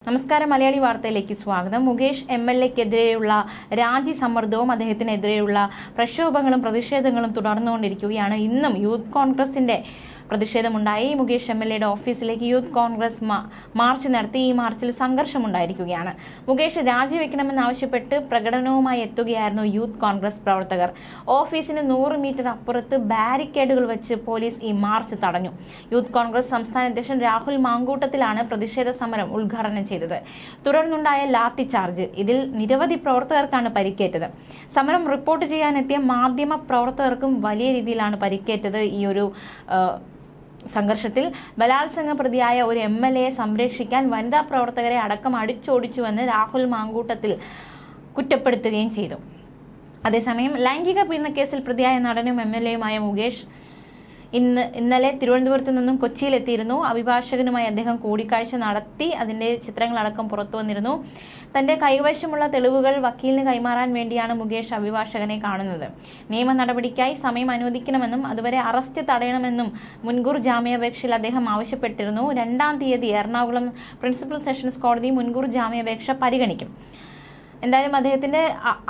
നമസ്കാരം, മലയാളി വാർത്തയിലേക്ക് സ്വാഗതം. മുകേഷ് MLAക്കെതിരെയുള്ള രാജി സമ്മർദ്ദവും അദ്ദേഹത്തിനെതിരെയുള്ള പ്രക്ഷോഭങ്ങളും പ്രതിഷേധങ്ങളും തുടർന്നുകൊണ്ടിരിക്കുകയാണ്. ഇന്നും യൂത്ത് കോൺഗ്രസിന്റെ പ്രതിഷേധമുണ്ടായി. മുകേഷ് MLAയുടെ ഓഫീസിലേക്ക് യൂത്ത് കോൺഗ്രസ് മാർച്ച് നടത്തി. ഈ മാർച്ചിൽ സംഘർഷമുണ്ടായിരിക്കുകയാണ്. മുകേഷ് രാജിവെക്കണമെന്നാവശ്യപ്പെട്ട് പ്രകടനവുമായി എത്തുകയായിരുന്നു യൂത്ത് കോൺഗ്രസ് പ്രവർത്തകർ. ഓഫീസിന് 100 മീറ്റർ അപ്പുറത്ത് ബാരിക്കേഡുകൾ വെച്ച് പോലീസ് ഈ മാർച്ച് തടഞ്ഞു. യൂത്ത് കോൺഗ്രസ് സംസ്ഥാന അധ്യക്ഷൻ രാഹുൽ മാങ്കൂട്ടത്തിലാണ് പ്രതിഷേധ സമരം ഉദ്ഘാടനം ചെയ്തത്. തുടർന്നുണ്ടായ ലാത്തി ചാർജ്, ഇതിൽ നിരവധി പ്രവർത്തകർക്കാണ് പരിക്കേറ്റത്. സമരം റിപ്പോർട്ട് ചെയ്യാനെത്തിയ മാധ്യമ പ്രവർത്തകർക്കും വലിയ രീതിയിലാണ് പരിക്കേറ്റത്. ഈ ഒരു സംഘർഷത്തിൽ ബലാത്സംഗ പ്രതിയായ ഒരു MLAയെ സംരക്ഷിക്കാൻ വനിതാ പ്രവർത്തകരെ അടക്കം അടിച്ചോടിച്ചുവെന്ന് രാഹുൽ മാങ്കൂട്ടത്തിൽ കുറ്റപ്പെടുത്തുകയും ചെയ്തു. അതേസമയം ലൈംഗിക പീഡനക്കേസിൽ പ്രതിയായ നടനും MLAയുമായ മുകേഷ് ഇന്നലെ തിരുവനന്തപുരത്ത് നിന്നും കൊച്ചിയിലെത്തിയിരുന്നു. അഭിഭാഷകനുമായി അദ്ദേഹം കൂടിക്കാഴ്ച നടത്തി. അതിന്റെ ചിത്രങ്ങളടക്കം പുറത്തു വന്നിരുന്നു. തന്റെ കൈവശമുള്ള തെളിവുകൾ വക്കീലിന് കൈമാറാൻ വേണ്ടിയാണ് മുകേഷ് അഭിഭാഷകനെ കാണുന്നത്. നിയമ നടപടിക്കായി സമയം അനുവദിക്കണമെന്നും അതുവരെ അറസ്റ്റ് തടയണമെന്നും മുൻകൂർ ജാമ്യാപേക്ഷയിൽ അദ്ദേഹം ആവശ്യപ്പെട്ടിരുന്നു. 2-ാം തീയതി എറണാകുളം പ്രിൻസിപ്പൽ സെഷൻസ് കോടതി മുൻകൂർ ജാമ്യാപേക്ഷ പരിഗണിക്കും. എന്തായാലും അദ്ദേഹത്തിന്റെ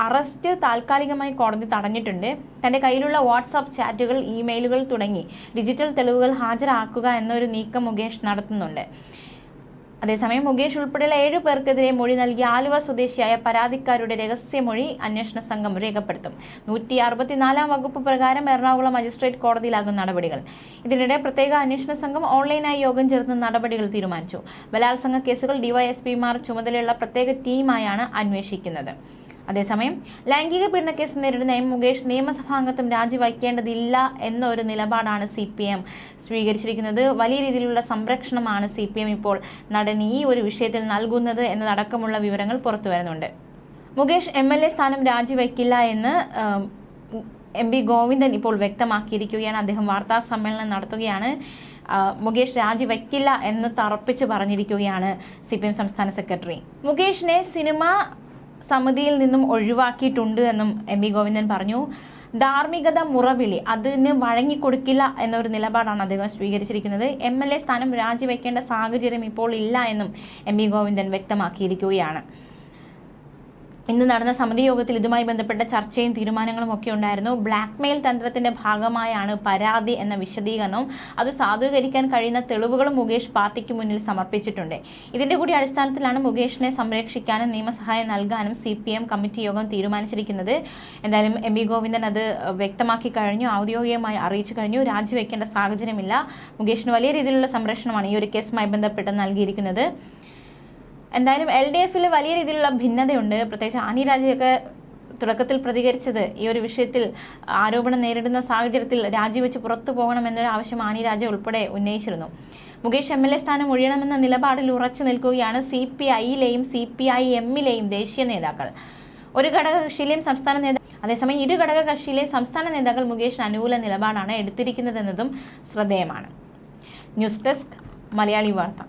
അറസ്റ്റ് താൽക്കാലികമായി കോടതി തടഞ്ഞിട്ടുണ്ട്. തന്റെ കയ്യിലുള്ള വാട്സാപ്പ് ചാറ്റുകൾ, ഇമെയിലുകൾ തുടങ്ങി ഡിജിറ്റൽ തെളിവുകൾ ഹാജരാക്കുക എന്നൊരു നീക്കം മുകേഷ് നടത്തുന്നുണ്ട്. അതേസമയം മുകേഷ് ഉൾപ്പെടെയുള്ള 7 പേർക്കെതിരെ മൊഴി നൽകിയ ആലുവ സ്വദേശിയായ പരാതിക്കാരുടെ രഹസ്യമൊഴി അന്വേഷണ സംഘം രേഖപ്പെടുത്തും. 164-ാം വകുപ്പ് പ്രകാരം എറണാകുളം മജിസ്ട്രേറ്റ് കോടതിയിലാകും നടപടികൾ. ഇതിനിടെ പ്രത്യേക അന്വേഷണ സംഘം ഓൺലൈനായി യോഗം ചേർന്ന് നടപടികൾ തീരുമാനിച്ചു. ബലാത്സംഗ കേസുകൾ DYSPമാർ ചുമതലയുള്ള പ്രത്യേക ടീമായാണ് അന്വേഷിക്കുന്നത്. അതേസമയം ലൈംഗിക പീഡനക്കേസ് നേരിടുന്ന മുകേഷ് നിയമസഭാംഗത്വം രാജിവയ്ക്കേണ്ടതില്ല എന്നൊരു നിലപാടാണ് CPM സ്വീകരിച്ചിരിക്കുന്നത്. വലിയ രീതിയിലുള്ള സംരക്ഷണമാണ് CPM ഇപ്പോൾ നടൻ ഈ ഒരു വിഷയത്തിൽ നൽകുന്നത് എന്നതടക്കമുള്ള വിവരങ്ങൾ പുറത്തു വരുന്നുണ്ട്. മുകേഷ് MLA സ്ഥാനം രാജിവയ്ക്കില്ല എന്ന് MP ഗോവിന്ദൻ ഇപ്പോൾ വ്യക്തമാക്കിയിരിക്കുകയാണ്. അദ്ദേഹം വാർത്താ സമ്മേളനം നടത്തുകയാണ്. മുകേഷ് രാജിവയ്ക്കില്ല എന്ന് തറപ്പിച്ച് പറഞ്ഞിരിക്കുകയാണ് CPM സംസ്ഥാന സെക്രട്ടറി. മുകേഷിനെ സിനിമ സമിതിയിൽ നിന്നും ഒഴിവാക്കിയിട്ടുണ്ട് എന്നും MP ഗോവിന്ദൻ പറഞ്ഞു. ധാർമ്മികത മുറവിളി, അതിന് വഴങ്ങിക്കൊടുക്കില്ല എന്നൊരു നിലപാടാണ് അദ്ദേഹം സ്വീകരിച്ചിരിക്കുന്നത്. MLA സ്ഥാനം രാജിവെക്കേണ്ട സാഹചര്യം ഇപ്പോൾ ഇല്ല എന്നും MP ഗോവിന്ദൻ വ്യക്തമാക്കിയിരിക്കുകയാണ്. ഇന്ന് നടന്ന സമിതി യോഗത്തിൽ ഇതുമായി ബന്ധപ്പെട്ട ചർച്ചയും തീരുമാനങ്ങളും ഒക്കെ ഉണ്ടായിരുന്നു. ബ്ലാക്ക്മെയിൽ തന്ത്രത്തിന്റെ ഭാഗമായാണ് പരാതി എന്ന വിശദീകരണവും അത് സാധൂകരിക്കാൻ കഴിയുന്ന തെളിവുകളും മുകേഷ് പാർട്ടിക്ക് മുന്നിൽ സമർപ്പിച്ചിട്ടുണ്ട്. ഇതിന്റെ കൂടി അടിസ്ഥാനത്തിലാണ് മുകേഷിനെ സംരക്ഷിക്കാനും നിയമസഹായം നൽകാനും CPM കമ്മിറ്റി യോഗം തീരുമാനിച്ചിരിക്കുന്നത്. എന്തായാലും MP ഗോവിന്ദൻ അത് വ്യക്തമാക്കി കഴിഞ്ഞു, ഔദ്യോഗികമായി അറിയിച്ചു കഴിഞ്ഞു. രാജിവെക്കേണ്ട സാഹചര്യമില്ല. മുകേഷിന് വലിയ രീതിയിലുള്ള സംരക്ഷണമാണ് ഈ ഒരു കേസുമായി ബന്ധപ്പെട്ട് നൽകിയിരിക്കുന്നത്. എന്തായാലും LDF-ൽ വലിയ രീതിയിലുള്ള ഭിന്നതയുണ്ട്. പ്രത്യേകിച്ച് ആനി രാജയൊക്കെ തുടക്കത്തിൽ പ്രതികരിച്ചത് ഈ ഒരു വിഷയത്തിൽ ആരോപണം നേരിടുന്ന സാഹചര്യത്തിൽ രാജിവെച്ച് പുറത്തു പോകണമെന്നൊരു ആവശ്യം ആനി രാജ ഉൾപ്പെടെ ഉന്നയിച്ചിരുന്നു. മുകേഷ് MLA സ്ഥാനം ഒഴിയണമെന്ന നിലപാടിൽ ഉറച്ചു നിൽക്കുകയാണ് CPI-ലെയും CPIM-ലെയും ദേശീയ നേതാക്കൾ. ഒരു ഘടകകക്ഷിയിലെയും സംസ്ഥാന നേതാക്കൾ അതേസമയം ഇരു ഘടകകക്ഷിയിലെയും സംസ്ഥാന നേതാക്കൾ മുകേഷിന് അനുകൂല നിലപാടാണ് എടുത്തിരിക്കുന്നതെന്നതും ശ്രദ്ധേയമാണ്. ന്യൂസ് ഡെസ്ക്, മലയാളി വാർത്ത.